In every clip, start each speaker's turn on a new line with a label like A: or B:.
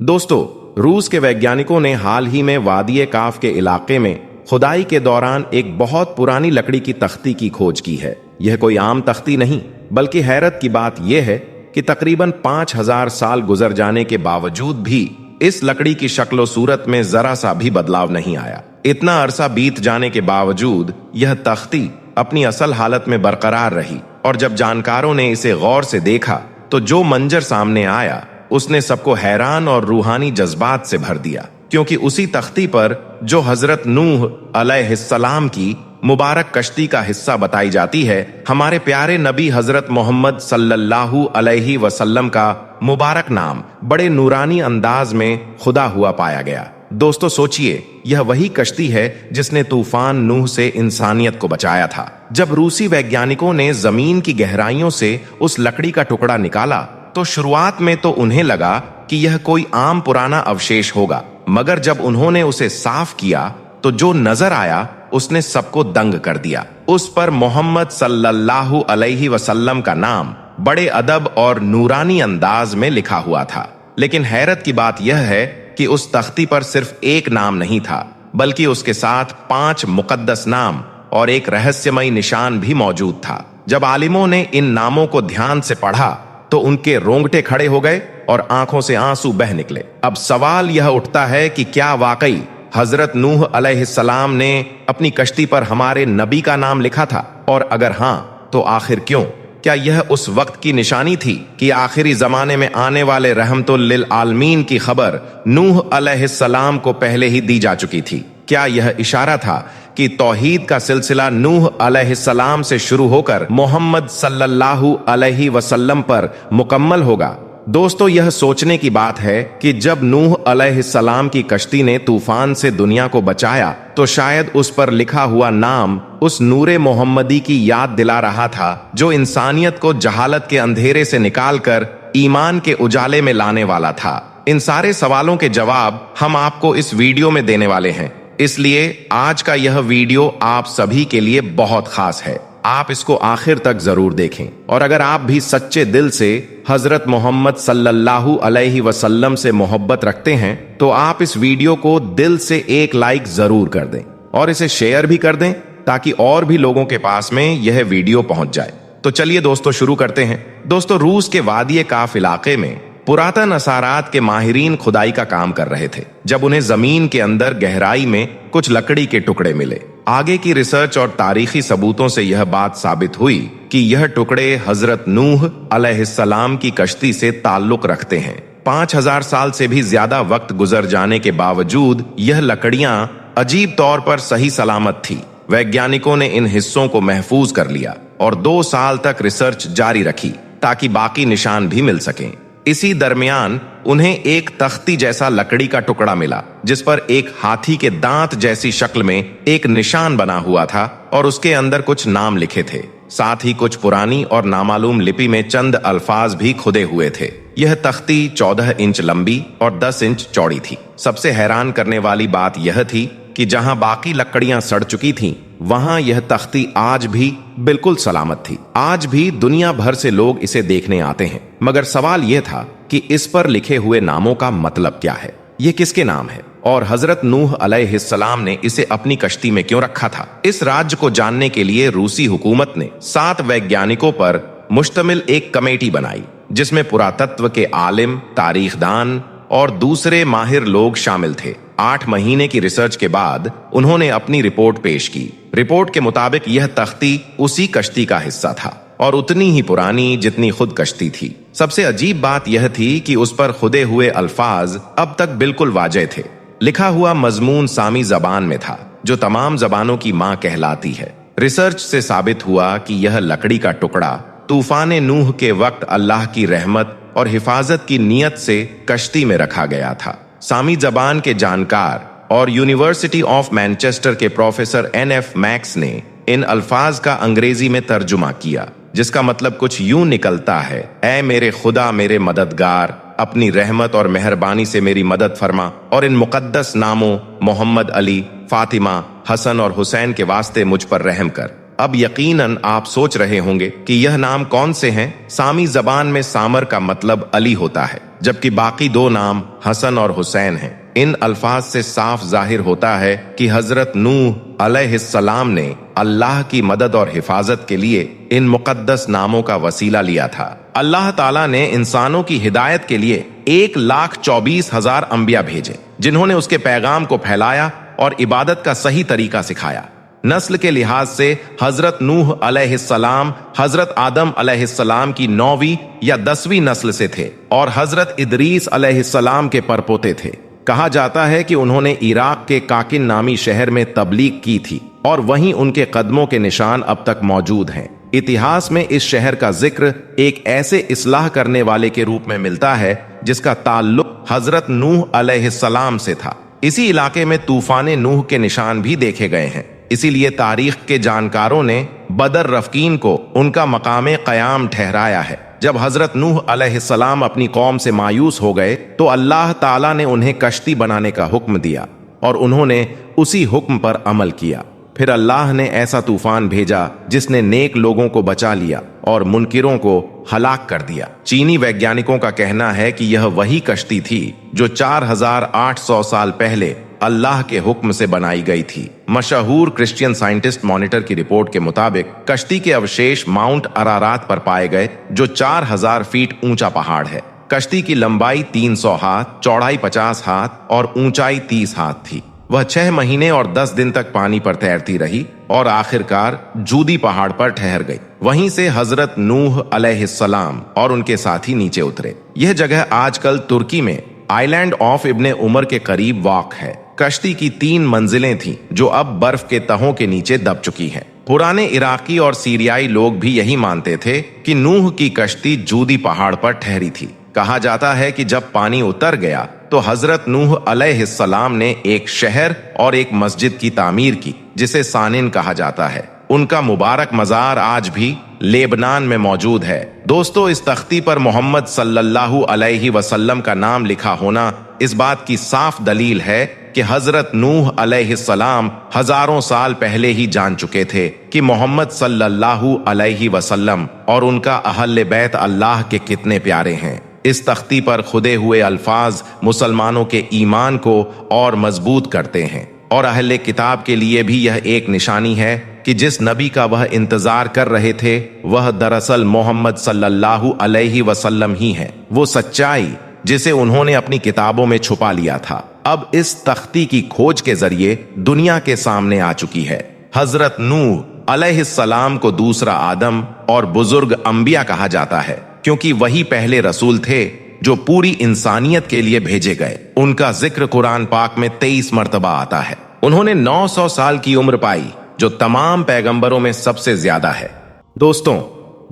A: दोस्तों, रूस के वैज्ञानिकों ने हाल ही में वादी काफ के इलाके में खुदाई के दौरान एक बहुत पुरानी लकड़ी की तख्ती की खोज की है। यह कोई आम तख्ती नहीं, बल्कि हैरत की बात यह है कि तकरीबन 5000 साल गुजर जाने के बावजूद भी इस लकड़ी की शक्ल सूरत में जरा सा भी बदलाव नहीं आया। इतना अरसा बीत जाने के बावजूद यह तख्ती अपनी असल हालत में बरकरार रही, और जब जानकारों ने इसे गौर से देखा तो जो मंजर सामने आया उसने सबको हैरान और रूहानी जज्बात से भर दिया, क्योंकि उसी तख्ती पर जो हजरत नूह अलैहिस्सलाम की मुबारक कश्ती का हिस्सा बताई जाती है, हमारे प्यारे नबी हजरत मोहम्मद सल्लल्लाहु अलैहि वसल्लम का मुबारक नाम बड़े नूरानी अंदाज में खुदा हुआ पाया गया। दोस्तों सोचिए, यह वही कश्ती है जिसने तूफान नूह से इंसानियत को बचाया था। जब रूसी वैज्ञानिकों ने जमीन की गहराइयों से उस लकड़ी का टुकड़ा निकाला तो शुरुआत में तो उन्हें लगा कि यह कोई आम पुराना अवशेष होगा, मगर जब उन्होंने उसे साफ किया तो जो नजर आया उसने सबको दंग कर दिया। उस पर मोहम्मद सल्लल्लाहु अलैहि वसल्लम का नाम बड़े अदब और नूरानी अंदाज में लिखा हुआ था। लेकिन हैरत की बात यह है कि उस तख्ती पर सिर्फ एक नाम नहीं था, बल्कि उसके साथ 5 मुकद्दस नाम और एक रहस्यमयी निशान भी मौजूद था। जब आलिमों ने इन नामों को ध्यान से पढ़ा तो उनके रोंगटे खड़े हो गए और आंखों से आंसू बह निकले। अब सवाल यह उठता है कि क्या वाकई हजरत नूह अलैहिस्सलाम ने अपनी कश्ती पर हमारे नबी का नाम लिखा था, और अगर हां तो आखिर क्यों? क्या यह उस वक्त की निशानी थी कि आखिरी जमाने में आने वाले रहमतुल लिल आलमीन की खबर नूह अलैहिस्सलाम को पहले ही दी जा चुकी थी? क्या यह इशारा था कि तौहीद का सिलसिला नूह अलैहिस्सलाम से शुरू होकर मोहम्मद सल्लल्लाहु अलैहि वसल्लम पर मुकम्मल होगा? दोस्तों, यह सोचने की बात है कि जब नूह अलैहिस्सलाम की कश्ती ने तूफान से दुनिया को बचाया तो शायद उस पर लिखा हुआ नाम उस नूरे मोहम्मदी की याद दिला रहा था जो इंसानियत को जहालत के अंधेरे से निकालकर ईमान के उजाले में लाने वाला था। इन सारे सवालों के जवाब हम आपको इस वीडियो में देने वाले हैं, इसलिए आज का यह वीडियो आप सभी के लिए बहुत खास है। आप इसको आखिर तक जरूर देखें, और अगर आप भी सच्चे दिल से हजरत मोहम्मद सल्लल्लाहु अलैहि वसल्लम से मोहब्बत रखते हैं तो आप इस वीडियो को दिल से एक लाइक जरूर कर दें और इसे शेयर भी कर दें, ताकि और भी लोगों के पास में यह वीडियो पहुंच जाए। तो चलिए दोस्तों शुरू करते हैं। दोस्तों, रूस के वादी काफ इलाके में पुरातन असारात के माहिरीन खुदाई का काम कर रहे थे जब उन्हें जमीन के अंदर गहराई में कुछ लकड़ी के टुकड़े मिले। आगे की रिसर्च और तारीखी सबूतों से यह बात साबित हुई कि यह टुकड़े हजरत नूह अलैहिस्सलाम की कश्ती से ताल्लुक रखते हैं। 5000 साल से भी ज्यादा वक्त गुजर जाने के बावजूद यह लकड़ियां अजीब तौर पर सही सलामत थी। वैज्ञानिकों ने इन हिस्सों को महफूज कर लिया और 2 साल तक रिसर्च जारी रखी ताकि बाकी निशान भी मिल सकें। इसी दरमियान उन्हें एक तख्ती जैसा लकड़ी का टुकड़ा मिला जिस पर एक हाथी के दांत जैसी शक्ल में एक निशान बना हुआ था और उसके अंदर कुछ नाम लिखे थे। साथ ही कुछ पुरानी और नामालूम लिपि में चंद अल्फाज भी खुदे हुए थे। यह तख्ती 14 इंच लंबी और 10 इंच चौड़ी थी। सबसे हैरान करने वाली बात यह थी कि जहां बाकी लकड़ियां सड़ चुकी थीं, वहां यह तख्ती आज भी बिल्कुल सलामत थी। आज भी दुनिया भर से लोग इसे देखने आते हैं, मगर सवाल यह था कि इस पर लिखे हुए नामों का मतलब क्या है, ये किसके नाम है, और हजरत नूह अलैहिस्सलाम ने इसे अपनी कश्ती में क्यों रखा था? इस राज्य को जानने के लिए रूसी हुकूमत ने 7 वैज्ञानिकों पर मुश्तमिल एक कमेटी बनाई, जिसमें पुरातत्व के आलिम, तारीखदान और दूसरे माहिर लोग शामिल थे। 8 महीने की रिसर्च के बाद उन्होंने अपनी रिपोर्ट पेश की। रिपोर्ट के मुताबिक यह तख्ती उसी कश्ती का हिस्सा था और उतनी ही पुरानी जितनी खुद कश्ती थी। सबसे अजीब बात यह थी कि उस पर खुदे हुए अल्फाज अब तक बिल्कुल वाजे थे। लिखा हुआ मजमून सामी जबान में था, जो तमाम जबानों की मां कहलाती है। रिसर्च से साबित हुआ कि यह लकड़ी का टुकड़ा तूफान नूह के वक्त अल्लाह की रहमत और हिफाजत की नीयत से कश्ती में रखा गया था। सामी जबान के जानकार और यूनिवर्सिटी ऑफ मैनचेस्टर के प्रोफेसर NF मैक्स ने इन अल्फाज का अंग्रेजी में तर्जुमा किया, जिसका मतलब कुछ यूं निकलता है, ऐ मेरे खुदा मेरे मददगार, अपनी रहमत और मेहरबानी से मेरी मदद फरमा और इन मुकद्दस नामों मोहम्मद अली, फातिमा, हसन और हुसैन के वास्ते मुझ पर रहम कर। اب यकीनन आप सोच रहे होंगे कि यह नाम कौन से हैं। सामी जबान में सामर का मतलब अली होता है, जबकि बाकी दो नाम हसन और हुसैन हैं। इन अल्फाज से साफ जाहिर होता है कि हजरत नूह अलैहिस्सलाम ने अल्लाह की मदद और हिफाजत के लिए इन मुकद्दस नामों का वसीला लिया था। अल्लाह ताला ने इंसानों की हिदायत के लिए 1,24,000 अंबिया भेजे, जिन्होंने उसके पैगाम को फैलाया और इबादत का सही तरीका सिखाया। नस्ल के लिहाज से हजरत नूह अलैहिस्सलाम हजरत आदम अलैहिस्सलाम की 9वीं या 10वीं नस्ल से थे और हजरत इदरीस अलैहिस्सलाम के परपोते थे। कहा जाता है कि उन्होंने इराक के काकिन नामी शहर में तबलीग की थी और वहीं उनके कदमों के निशान अब तक मौजूद हैं। इतिहास में इस शहर का जिक्र एक ऐसे इस्लाह करने वाले के रूप में मिलता है जिसका ताल्लुक हजरत नूह अलैहिस्सलाम से था। इसी इलाके में तूफान नूह के निशान भी देखे गए हैं। इसीलिए तारीख के जानकारों ने बदर रफकीन को उनका मकाम क़याम ठहराया है। जब हजरत नूह अलैहिस्सलाम अपनी कौम से मायूस हो गए तो अल्लाह ताला ने उन्हें कश्ती बनाने का हुक्म दिया और उन्होंने उसी हुक्म पर अमल किया। फिर अल्लाह ने ऐसा तूफान भेजा जिसने नेक लोगों को बचा लिया और मुनकिरों को हलाक कर दिया। चीनी वैज्ञानिकों का कहना है कि यह वही कश्ती थी जो 4,800 साल पहले अल्लाह के हुक्म से बनाई गई थी। मशहूर क्रिश्चियन साइंटिस्ट मॉनिटर की रिपोर्ट के मुताबिक कश्ती के अवशेष माउंट अरारात पर पाए गए, जो 4,000 फीट ऊंचा पहाड़ है। कश्ती की लंबाई 300 हाथ, चौड़ाई 50 हाथ और ऊंचाई 30 हाथ थी। वह 6 महीने और 10 दिन तक पानी पर तैरती रही और आखिरकार जूदी पहाड़ पर ठहर गई। वहीं से हजरत नूह अलैहिस्सलाम और उनके साथी नीचे उतरे। यह जगह आजकल तुर्की में आइलैंड ऑफ इब्ने उमर के करीब वाक़ है। कश्ती की 3 मंजिलें थीं जो अब बर्फ के तहों के नीचे दब चुकी हैं। पुराने इराकी और सीरियाई लोग भी यही मानते थे कि नूह की कश्ती जूदी पहाड़ पर ठहरी थी। कहा जाता है कि जब पानी उतर गया तो हजरत नूह अलैहिस्सलाम ने एक शहर और एक मस्जिद की तामीर की, जिसे सानिन कहा जाता है। उनका मुबारक मजार आज भी लेबनान में मौजूद है। दोस्तों, इस तख्ती पर मोहम्मद सल्लल्लाहु अलैहि वसल्लम का नाम लिखा होना इस बात की साफ दलील है कि हजरत नूह अलैहिस्सलाम हजारों साल पहले ही जान चुके थे कि मोहम्मद सल्लल्लाहु अलैहि वसल्लम और उनका अहले बैत अल्लाह के कितने प्यारे हैं। इस तख्ती पर खुदे हुए अल्फाज मुसलमानों के ईमान को और मजबूत करते हैं और अहले किताब के लिए भी यह एक निशानी है कि जिस नबी का वह इंतजार कर रहे थे वह दरअसल मोहम्मद सल्लल्लाहु अलैहि वसल्लम ही है, वो सच्चाई जिसे उन्होंने अपनी किताबों में छुपा लिया था, अब इस तख्ती की खोज के जरिए दुनिया के सामने आ चुकी है। हजरत नूह अलैहिस्सलाम को दूसरा आदम और बुजुर्ग अंबिया कहा जाता है, क्योंकि वही पहले रसूल थे जो पूरी इंसानियत के लिए भेजे गए। उनका जिक्र कुरान पाक में 23 मर्तबा आता है। उन्होंने 900 साल की उम्र पाई, जो तमाम पैगंबरों में सबसे ज्यादा है। दोस्तों,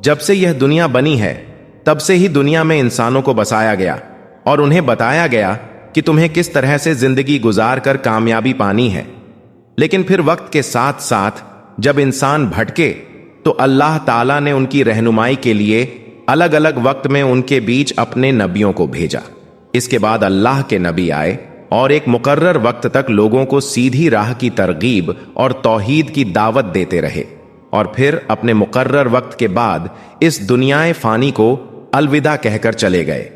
A: जब से यह दुनिया बनी है तब से ही दुनिया में इंसानों को बसाया गया और उन्हें बताया गया कि तुम्हें किस तरह से जिंदगी गुजार कर कामयाबी पानी है। लेकिन फिर वक्त के साथ साथ जब इंसान भटके तो अल्लाह ताला ने उनकी रहनुमाई के लिए अलग अलग वक्त में उनके बीच अपने नबियों को भेजा। इसके बाद अल्लाह के नबी आए और एक मुकर्रर वक्त तक लोगों को सीधी राह की तरगीब और तौहीद की दावत देते रहे और फिर अपने मुकर्रर वक्त के बाद इस दुनियाए फानी को अलविदा कहकर चले गए।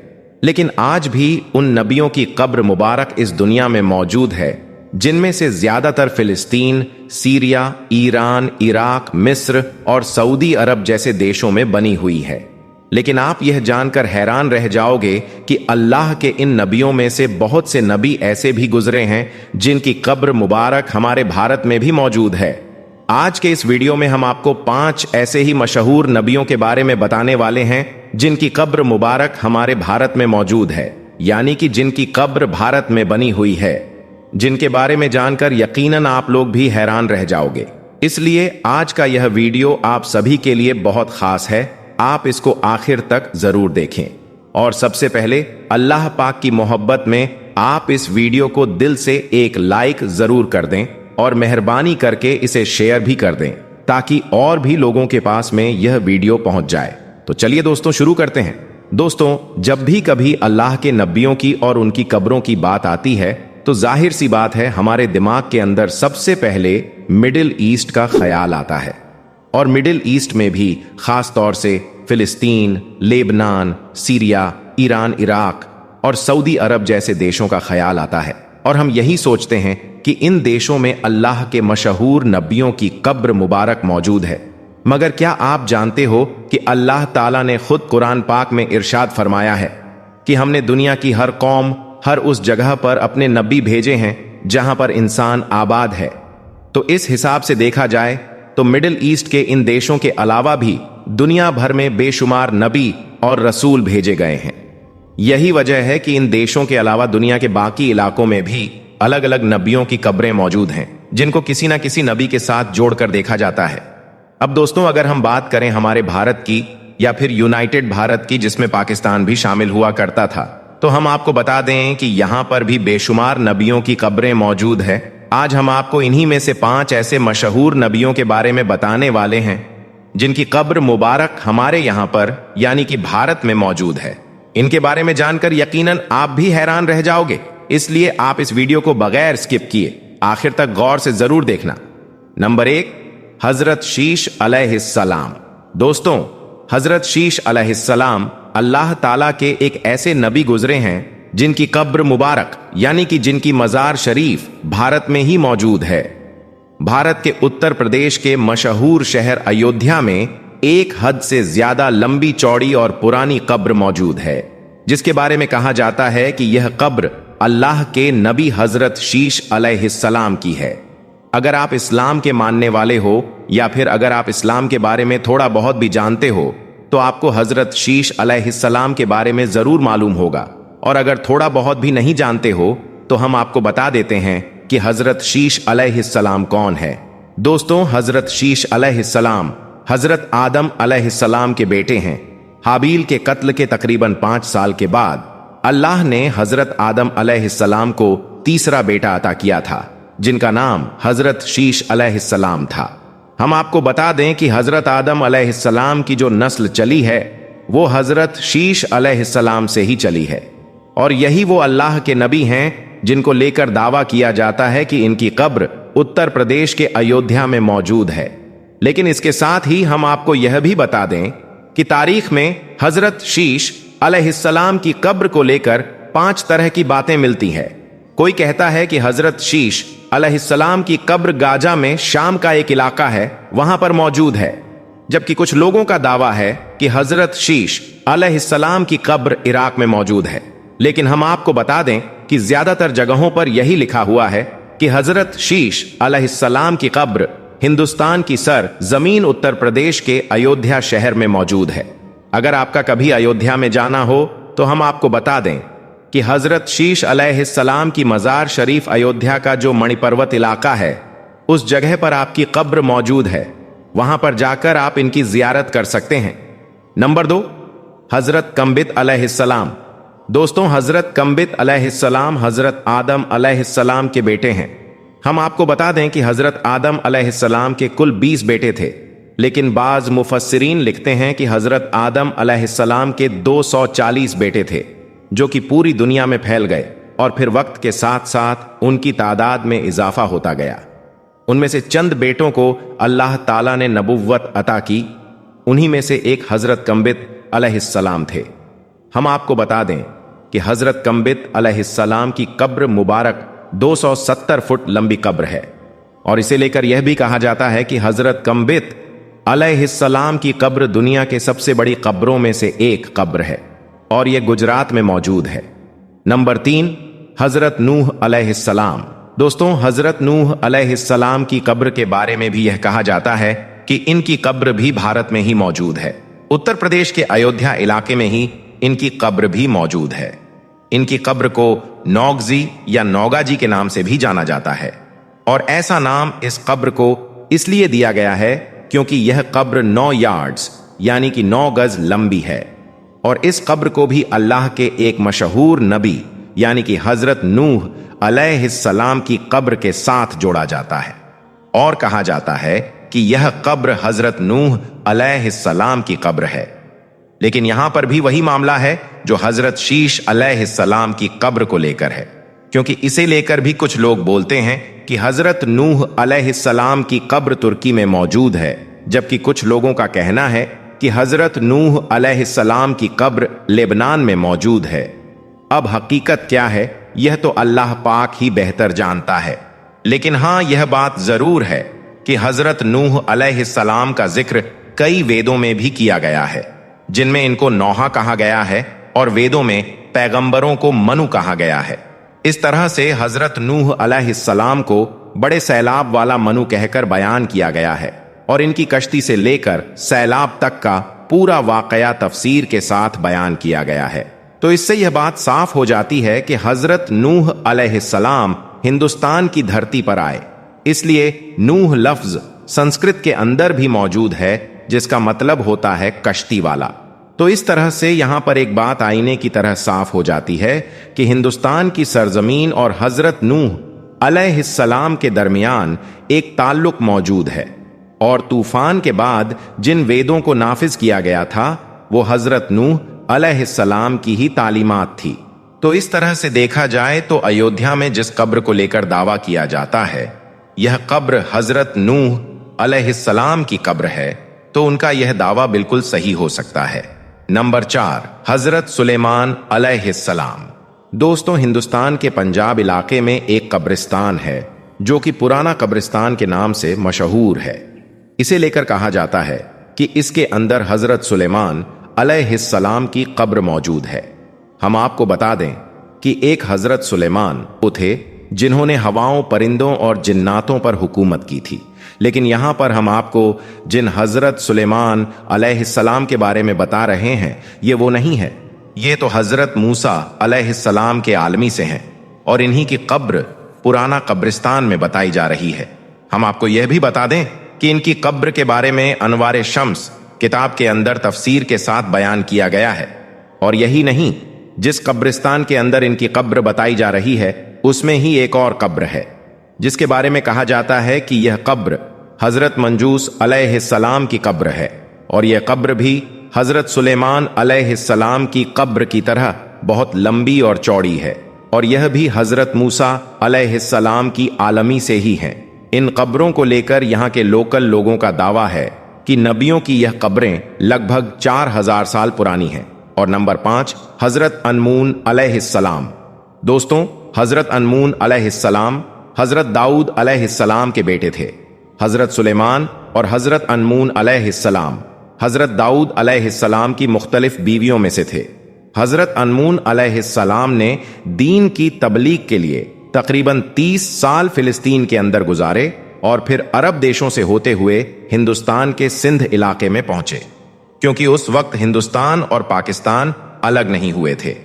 A: लेकिन आज भी उन नबियों की कब्र मुबारक इस दुनिया में मौजूद है, जिनमें से ज्यादातर फिलिस्तीन, सीरिया, ईरान, इराक, मिस्र और सऊदी अरब जैसे देशों में बनी हुई है। लेकिन आप यह जानकर हैरान रह जाओगे कि अल्लाह के इन नबियों में से बहुत से नबी ऐसे भी गुजरे हैं जिनकी कब्र मुबारक हमारे भारत में भी मौजूद है। आज के इस वीडियो में हम आपको 5 ऐसे ही मशहूर नबियों के बारे में बताने वाले हैं जिनकी कब्र मुबारक हमारे भारत में मौजूद है, यानी कि जिनकी कब्र भारत में बनी हुई है, जिनके बारे में जानकर यकीनन आप लोग भी हैरान रह जाओगे। इसलिए आज का यह वीडियो आप सभी के लिए बहुत खास है, आप इसको आखिर तक जरूर देखें। और सबसे पहले अल्लाह पाक की मोहब्बत में आप इस वीडियो को दिल से एक लाइक जरूर कर दें और मेहरबानी करके इसे शेयर भी कर दें ताकि और भी लोगों के पास में यह वीडियो पहुंच जाए। तो चलिए दोस्तों शुरू करते हैं। दोस्तों, जब भी कभी अल्लाह के नबियों की और उनकी कब्रों की बात आती है तो जाहिर सी बात है हमारे दिमाग के अंदर सबसे पहले मिडिल ईस्ट का ख्याल आता है। और मिडिल ईस्ट में भी खास तौर से फिलिस्तीन, लेबनान, सीरिया, ईरान, इराक और सऊदी अरब जैसे देशों का ख्याल आता है। और हम यही सोचते हैं कि इन देशों में अल्लाह के मशहूर नबियों की कब्र मुबारक मौजूद है। मगर क्या आप जानते हो कि अल्लाह ताला ने खुद कुरान पाक में इरशाद फरमाया है कि हमने दुनिया की हर कौम, हर उस जगह पर अपने नबी भेजे हैं जहां पर इंसान आबाद है। तो इस हिसाब से देखा जाए तो मिडिल ईस्ट के इन देशों के अलावा भी दुनिया भर में बेशुमार नबी और रसूल भेजे गए हैं। यही वजह है कि इन देशों के अलावा दुनिया के बाकी इलाकों में भी अलग अलग नबियों की कब्रें मौजूद हैं, जिनको किसी न किसी नबी के साथ जोड़कर देखा जाता है। अब दोस्तों, अगर हम बात करें हमारे भारत की या फिर यूनाइटेड भारत की, जिसमें पाकिस्तान भी शामिल हुआ करता था, तो हम आपको बता दें कि यहां पर भी बेशुमार नबियों की कब्रें मौजूद है। आज हम आपको इन्हीं में से 5 ऐसे मशहूर नबियों के बारे में बताने वाले हैं जिनकी कब्र मुबारक हमारे यहां पर यानी कि भारत में मौजूद है। इनके बारे में जानकर यकीनन आप भी हैरान रह जाओगे, इसलिए आप इस वीडियो को बगैर स्किप किए आखिर तक गौर से जरूर देखना। नंबर 1, हजरत शीश अलैहिस्सलाम। दोस्तों, हजरत शीश अलैहिस्सलाम अल्लाह ताला के एक ऐसे नबी गुजरे हैं जिनकी कब्र मुबारक यानी कि जिनकी मजार शरीफ भारत में ही मौजूद है। भारत के उत्तर प्रदेश के मशहूर शहर अयोध्या में एक हद से ज्यादा लंबी चौड़ी और पुरानी कब्र मौजूद है, जिसके बारे में कहा जाता है कि यह कब्र अल्लाह के नबी हजरत शीश अलैहिस्सलाम की है। अगर आप इस्लाम के मानने वाले हो या फिर अगर आप इस्लाम के बारे में थोड़ा बहुत भी जानते हो तो आपको हजरत शीश अलैहिस्सलाम के बारे में जरूर मालूम होगा। और अगर थोड़ा बहुत भी नहीं जानते हो तो हम आपको बता देते हैं कि हजरत शीश अलैहिस्सलाम कौन है। दोस्तों, हजरत शीश अलैहिस्सलाम हजरत आदम अलैहिस्सलाम के बेटे हैं। हाबील के कत्ल के तकरीबन 5 साल के बाद अल्लाह ने हजरत आदम अलैहिस्सलाम को तीसरा बेटा अता किया था, जिनका नाम हजरत शीश अलैहिस्सलाम था। हम आपको बता दें कि हजरत आदम अलैहिस्सलाम की जो नस्ल चली है वो हजरत शीश अलैहिस्सलाम से ही चली है, और यही वो अल्लाह के नबी हैं जिनको लेकर दावा किया जाता है कि इनकी कब्र उत्तर प्रदेश के अयोध्या में मौजूद है। लेकिन इसके साथ ही हम आपको यह भी बता दें कि तारीख में हजरत शीश अलैहिस्सलाम की कब्र को लेकर 5 तरह की बातें मिलती हैं। कोई कहता है कि हजरत शीश अलैहिस्सलाम की कब्र गाजा में शाम का एक इलाका है, वहां पर मौजूद है, जबकि कुछ लोगों का दावा है कि हजरत शीश अलैहिस्सलाम की कब्र इराक में मौजूद है। लेकिन हम आपको बता दें कि ज्यादातर जगहों पर यही लिखा हुआ है कि हजरत शीश अलैहिस्सलाम की कब्र हिंदुस्तान की सर जमीन उत्तर प्रदेश के अयोध्या शहर में मौजूद है। अगर आपका कभी अयोध्या में जाना हो तो हम आपको बता दें कि हजरत शीश अलैहिस्सलाम की मजार शरीफ अयोध्या का जो मणिपर्वत इलाका है उस जगह पर आपकी कब्र मौजूद है। वहां पर जाकर आप इनकी जियारत कर सकते हैं। नंबर 2, हजरत कंबित अलैहिस्सलाम। दोस्तों, हजरत कंबित अलैहिस्सलाम हजरत आदम अलैहिस्सलाम के बेटे हैं। हम आपको बता दें कि हजरत आदम अलैहिस्सलाम के कुल 20 बेटे थे, लेकिन बाज मुफस्सिरीन लिखते हैं कि हजरत आदम अलैहिस्सलाम के 240 बेटे थे, जो कि पूरी दुनिया में फैल गए और फिर वक्त के साथ साथ उनकी तादाद में इजाफा होता गया। उनमें से चंद बेटों को अल्लाह ताला ने नबुव्वत अता की। उन्हीं में से एक हजरत कंबित अलैहिस्सलाम थे। हम आपको बता दें कि हजरत कंबित अलैहिस्सलाम की कब्र मुबारक 270 फुट लंबी कब्र है, और इसे लेकर यह भी कहा जाता है कि हजरत कंबित अलैहिस्सलाम की कब्र दुनिया के सबसे बड़ी कब्रों में से एक कब्र है, और यह गुजरात में मौजूद है। नंबर 3, हजरत नूह अलैहिस्सलाम। दोस्तों, हजरत नूह अलैहिस्सलाम की कब्र के बारे में भी यह कहा जाता है कि इनकी कब्र भी भारत में ही मौजूद है। उत्तर प्रदेश के अयोध्या इलाके में ही इनकी कब्र भी मौजूद है। इनकी कब्र को नौगजी या नौगाजी के नाम से भी जाना जाता है, और ऐसा नाम इस कब्र को इसलिए दिया गया है क्योंकि यह कब्र 9 यार्ड्स यानी कि 9 गज लंबी है, और इस कब्र को भी अल्लाह के एक मशहूर नबी यानी कि हजरत नूह अलैहिस्सलाम की कब्र के साथ जोड़ा जाता है, और कहा जाता है कि यह कब्र हजरत नूह अलैहिस्सलाम की कब्र है। लेकिन यहां पर भी वही मामला है जो हजरत शीश अलैहिस्सलाम की कब्र को लेकर है, क्योंकि इसे लेकर भी कुछ लोग बोलते हैं कि हजरत नूह अलैहिस्सलाम की कब्र तुर्की में मौजूद है, जबकि कुछ लोगों का कहना है कि हजरत नूह अलैहिस्सलाम की कब्र लेबनान में मौजूद है। अब हकीकत क्या है यह तो अल्लाह पाक ही बेहतर जानता है, लेकिन हाँ यह बात जरूर है कि हजरत नूह अलैहिस्सलाम का जिक्र कई वेदों में भी किया गया है, जिनमें इनको नौहा कहा गया है और वेदों में पैगंबरों को मनु कहा गया है। इस तरह से हजरत नूह अलैहिस्सलाम को बड़े सैलाब वाला मनु कहकर बयान किया गया है और इनकी कश्ती से लेकर सैलाब तक का पूरा वाकया तफसीर के साथ बयान किया गया है। तो इससे यह बात साफ हो जाती है कि हजरत नूह अलैहिस्सलाम हिंदुस्तान की धरती पर आए, इसलिए नूह लफ्ज संस्कृत के अंदर भी मौजूद है जिसका मतलब होता है कश्ती वाला। तो इस तरह से यहां पर एक बात आईने की तरह साफ हो जाती है कि हिंदुस्तान की सरजमीन और हजरत नूह अलैहिस्सलाम के दरमियान एक ताल्लुक मौजूद है और तूफान के बाद जिन वेदों को नाफिज किया गया था वो हजरत नूह अलैहिस्सलाम की ही तालीमात थी। तो इस तरह से देखा जाए तो अयोध्या में जिस कब्र को लेकर दावा किया जाता है यह कब्र हजरत नूह अलैहिस्सलाम की कब्र है, तो उनका यह दावा बिल्कुल सही हो सकता है। नंबर 4, हजरत सुलेमान अलैहिस्सलाम। दोस्तों, हिंदुस्तान के पंजाब इलाके में एक कब्रिस्तान है जो कि पुराना कब्रिस्तान के नाम से मशहूर है। इसे लेकर कहा जाता है कि इसके अंदर हजरत सुलेमान अलैहिस्सलाम की कब्र मौजूद है। हम आपको बता दें कि एक हजरत सुलेमान वो थे जिन्होंने हवाओं, परिंदों और जिन्नातों पर हुकूमत की थी, लेकिन यहां पर हम आपको जिन हजरत सुलेमान अलैहिस्सलाम के बारे में बता रहे हैं ये वो नहीं है। ये तो हजरत मूसा अलैहिस्सलाम के आलमी से हैं और इन्हीं की कब्र पुराना कब्रिस्तान में बताई जा रही है। हम आपको यह भी बता दें कि इनकी कब्र के बारे में अनवार शम्स किताब के अंदर तफसीर के साथ बयान किया गया है। और यही नहीं, जिस कब्रिस्तान के अंदर इनकी कब्र बताई जा रही है उसमें ही एक और कब्र है जिसके बारे में कहा जाता है कि यह कब्र हजरत मंजूस अलैहिस्सलाम की कब्र है और यह कब्र भी हजरत सुलेमान अलैहिस्सलाम की कब्र की तरह बहुत लंबी और चौड़ी है और यह भी हजरत मूसा अलैहिस्सलाम की आलमी से ही है। इन कब्रों को लेकर यहाँ के लोकल लोगों का दावा है कि नबियों की यह कब्रें लगभग 4000 साल पुरानी हैं। और नंबर 5, हजरत अनमून अलैहिस्सलाम। दोस्तों, हजरत अनमून अलैहिस्सलाम हजरत दाऊद अलैहिस्सलाम के बेटे थे। हजरत सुलेमान और हजरत अनमून अलैहिस्सलाम हजरत दाऊद अलैहिस्सलाम की मुख्तलिफ बीवियों में से थे। हजरत अनमून अलैहिस्सलाम ने दीन की तबलीग के लिए तकरीबन 30 साल फिलिस्तीन के अंदर गुजारे और फिर अरब देशों से होते हुए हिंदुस्तान के सिंध इलाके में पहुंचे, क्योंकि उस वक्त हिंदुस्तान और पाकिस्तान अलग नहीं हुए थे।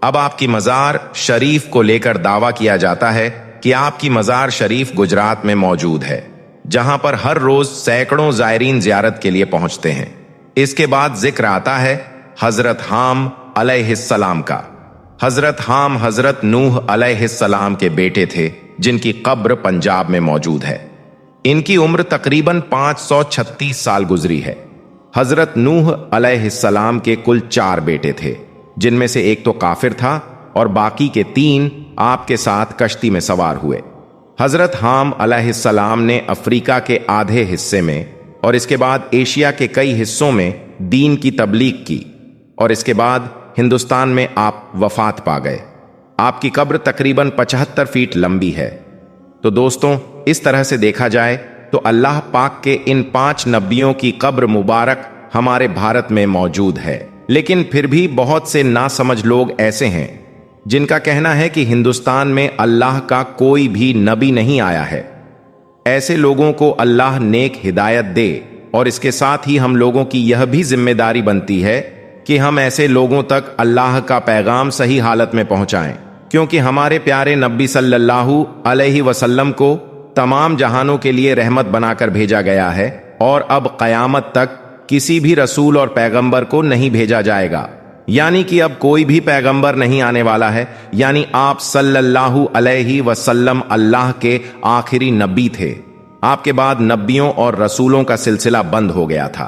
A: अब आपकी मज़ार शरीफ को लेकर दावा किया जाता है कि आपकी मज़ार शरीफ गुजरात में मौजूद है, जहां पर हर रोज सैकड़ों ज़ायरीन ज़ियारत के लिए पहुंचते हैं। इसके बाद जिक्र आता है हजरत हाम अलैहिस्सलाम का। हजरत हाम हजरत नूह अलैहिस्सलाम के बेटे थे जिनकी कब्र पंजाब में मौजूद है। इनकी उम्र तकरीबन 536 साल गुजरी है। हजरत नूह अलैहिस्सलाम के कुल 4 बेटे थे, जिनमें से एक तो काफिर था और बाकी के 3 आपके साथ कश्ती में सवार हुए। हजरत हाम अलैहिस्सलाम ने अफ्रीका के आधे हिस्से में और इसके बाद एशिया के कई हिस्सों में दीन की तबलीग की और इसके बाद हिंदुस्तान में आप वफात पा गए। आपकी कब्र तकरीबन 75 फीट लंबी है। तो दोस्तों, इस तरह से देखा जाए तो अल्लाह पाक के इन 5 नबियों की कब्र मुबारक हमारे भारत में मौजूद है। लेकिन फिर भी बहुत से नासमझ लोग ऐसे हैं जिनका कहना है कि हिंदुस्तान में अल्लाह का कोई भी नबी नहीं आया है। ऐसे लोगों को अल्लाह नेक हिदायत दे और इसके साथ ही हम लोगों की यह भी जिम्मेदारी बनती है कि हम ऐसे लोगों तक अल्लाह का पैगाम सही हालत में पहुंचाएं, क्योंकि हमारे प्यारे नबी सल्लल्लाहु अलैहि वसल्लम को तमाम जहानों के लिए रहमत बनाकर भेजा गया है और अब क़यामत तक किसी भी रसूल और पैगंबर को नहीं भेजा जाएगा। यानी कि अब कोई भी पैगंबर नहीं आने वाला है, यानी आप सल्लल्लाहु अलैहि वसल्लम अल्लाह के आखिरी नबी थे। आपके बाद नबियों और रसूलों का सिलसिला बंद हो गया था।